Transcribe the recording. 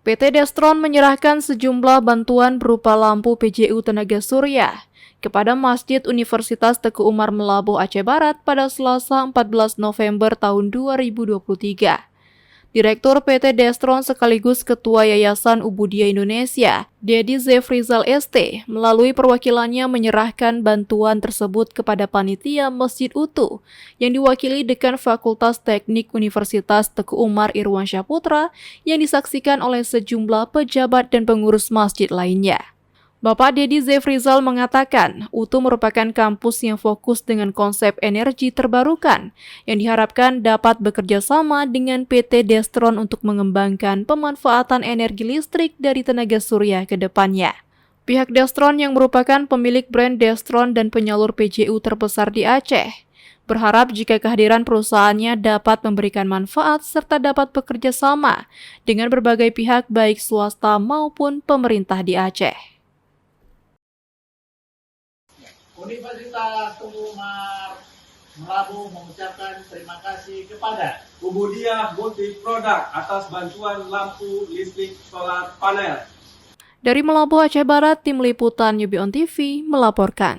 PT Destron menyerahkan sejumlah bantuan berupa lampu PJU tenaga surya kepada Masjid Universitas Teguh Umar Melabuh Aceh Barat pada Selasa 14 November tahun 2023. Direktur PT Destron sekaligus Ketua Yayasan Ubudiyah Indonesia, Dedi Zefrizal ST, melalui perwakilannya menyerahkan bantuan tersebut kepada panitia Masjid UTU yang diwakili Dekan Fakultas Teknik Universitas Teguh Umar Irwansyah Putra yang disaksikan oleh sejumlah pejabat dan pengurus masjid lainnya. Bapak Dedi Zefrizal mengatakan, UTU merupakan kampus yang fokus dengan konsep energi terbarukan yang diharapkan dapat bekerja sama dengan PT Destron untuk mengembangkan pemanfaatan energi listrik dari tenaga surya ke depannya. Pihak Destron yang merupakan pemilik brand Destron dan penyalur PJU terbesar di Aceh, berharap jika kehadiran perusahaannya dapat memberikan manfaat serta dapat bekerja sama dengan berbagai pihak baik swasta maupun pemerintah di Aceh. Universitas Teguh Umar Melabuh mengucapkan terima kasih kepada Ubudiyah Multi Product atas bantuan lampu listrik solar panel. Dari Melabuh Aceh Barat, Tim Liputan UBI On TV melaporkan.